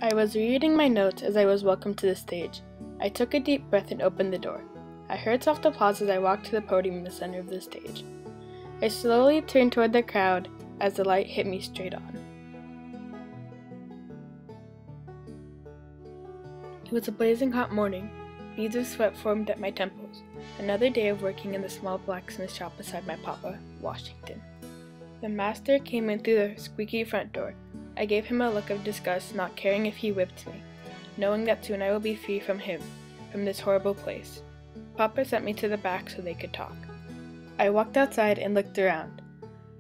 I was rereading my notes as I was welcomed to the stage. I took a deep breath and opened the door. I heard soft applause as I walked to the podium in the center of the stage. I slowly turned toward the crowd as the light hit me straight on. It was a blazing hot morning. Beads of sweat formed at my temples. Another day of working in the small blacksmith shop beside my papa, Washington. The master came in through the squeaky front door. I gave him a look of disgust, not caring if he whipped me, knowing that soon I will be free from him, from this horrible place. Papa sent me to the back so they could talk. I walked outside and looked around.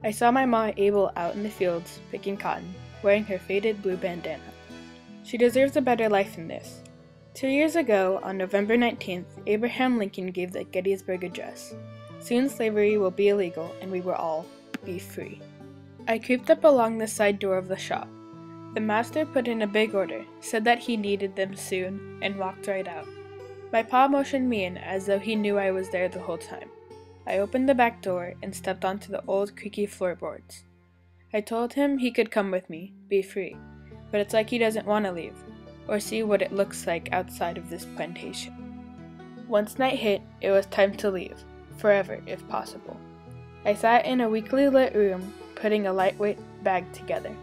I saw my Ma Abel out in the fields, picking cotton, wearing her faded blue bandana. She deserves a better life than this. 2 years ago, on November 19th, Abraham Lincoln gave the Gettysburg Address. Soon slavery will be illegal and we will all be free. I creeped up along the side door of the shop. The master put in a big order, said that he needed them soon, and walked right out. My pa motioned me in as though he knew I was there the whole time. I opened the back door and stepped onto the old creaky floorboards. I told him he could come with me, be free, but it's like he doesn't want to leave, or see what it looks like outside of this plantation. Once night hit, it was time to leave, forever if possible. I sat in a weakly lit room, putting a lightweight bag together.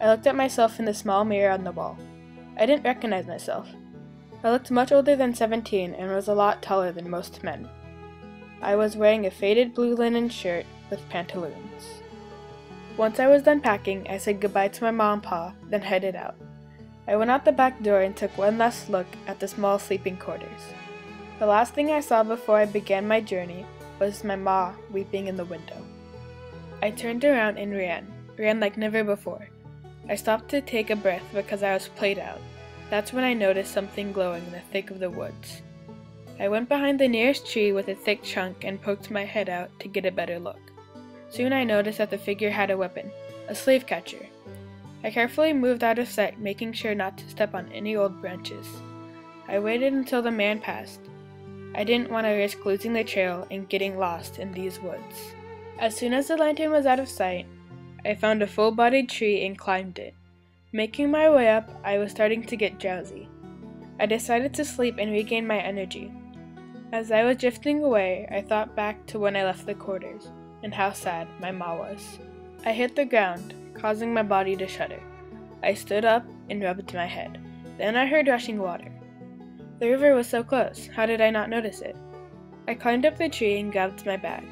I looked at myself in the small mirror on the wall. I didn't recognize myself. I looked much older than 17 and was a lot taller than most men. I was wearing a faded blue linen shirt with pantaloons. Once I was done packing, I said goodbye to my mom and pa, then headed out. I went out the back door and took one last look at the small sleeping quarters. The last thing I saw before I began my journey was my ma weeping in the window. I turned around and ran like never before. I stopped to take a breath because I was played out. That's when I noticed something glowing in the thick of the woods. I went behind the nearest tree with a thick trunk and poked my head out to get a better look. Soon I noticed that the figure had a weapon, a slave catcher. I carefully moved out of sight, making sure not to step on any old branches. I waited until the man passed. I didn't want to risk losing the trail and getting lost in these woods. As soon as the lantern was out of sight, I found a full-bodied tree and climbed it. Making my way up, I was starting to get drowsy. I decided to sleep and regain my energy. As I was drifting away, I thought back to when I left the quarters, and how sad my ma was. I hit the ground, causing my body to shudder. I stood up and rubbed my head. Then I heard rushing water. The river was so close, how did I not notice it? I climbed up the tree and grabbed my bag.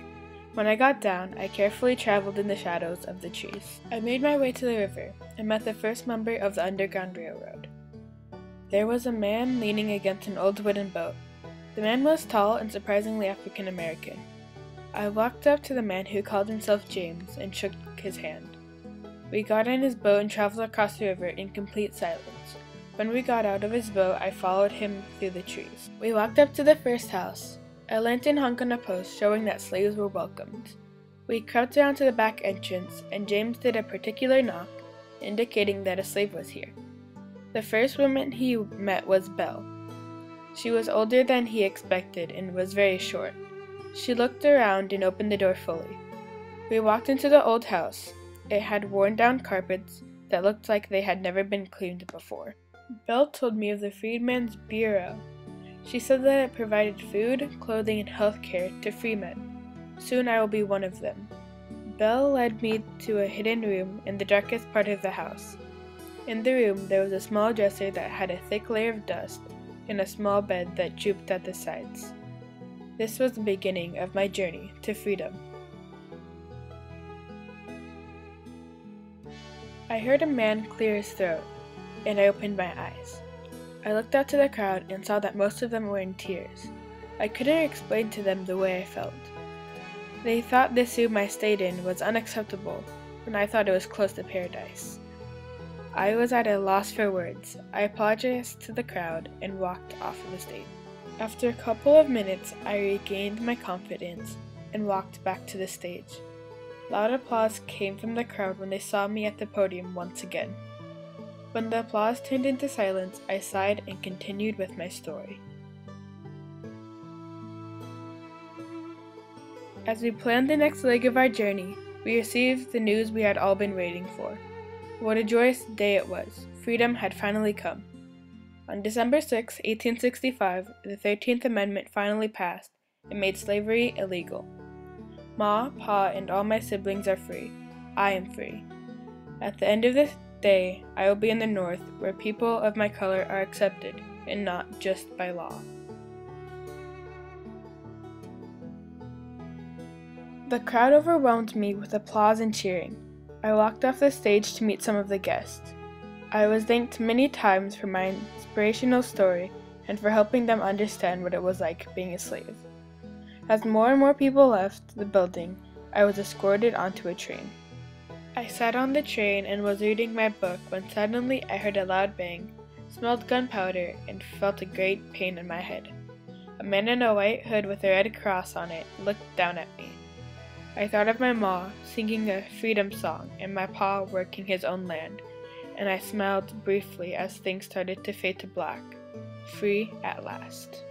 When I got down, I carefully traveled in the shadows of the trees. I made my way to the river and met the first member of the Underground Railroad. There was a man leaning against an old wooden boat. The man was tall and surprisingly African American. I walked up to the man who called himself James and shook his hand. We got in his boat and traveled across the river in complete silence. When we got out of his boat, I followed him through the trees. We walked up to the first house. A lantern hung on a post showing that slaves were welcomed. We crept around to the back entrance, and James did a particular knock, indicating that a slave was here. The first woman he met was Belle. She was older than he expected and was very short. She looked around and opened the door fully. We walked into the old house. It had worn-down carpets that looked like they had never been cleaned before. Belle told me of the Freedmen's Bureau. She said that it provided food, clothing, and health care to freemen. Soon I will be one of them. Belle led me to a hidden room in the darkest part of the house. In the room, there was a small dresser that had a thick layer of dust and a small bed that drooped at the sides. This was the beginning of my journey to freedom. I heard a man clear his throat, and I opened my eyes. I looked out to the crowd and saw that most of them were in tears. I couldn't explain to them the way I felt. They thought this room I stayed in was unacceptable, and I thought it was close to paradise. I was at a loss for words. I apologized to the crowd and walked off of the stage. After a couple of minutes, I regained my confidence and walked back to the stage. Loud applause came from the crowd when they saw me at the podium once again. When the applause turned into silence, I sighed and continued with my story. As we planned the next leg of our journey, we received the news we had all been waiting for. What a joyous day it was. freedom had finally come. On December 6, 1865, the 13th Amendment finally passed and made slavery illegal. Ma, Pa, and all my siblings are free. I am free. At the end of this day, I will be in the North, where people of my color are accepted, and not just by law. The crowd overwhelmed me with applause and cheering. I walked off the stage to meet some of the guests. I was thanked many times for my inspirational story and for helping them understand what it was like being a slave. As more and more people left the building, I was escorted onto a train. I sat on the train and was reading my book when suddenly I heard a loud bang, smelled gunpowder, and felt a great pain in my head. A man in a white hood with a red cross on it looked down at me. I thought of my ma singing a freedom song and my pa working his own land, and I smiled briefly as things started to fade to black. Free at last.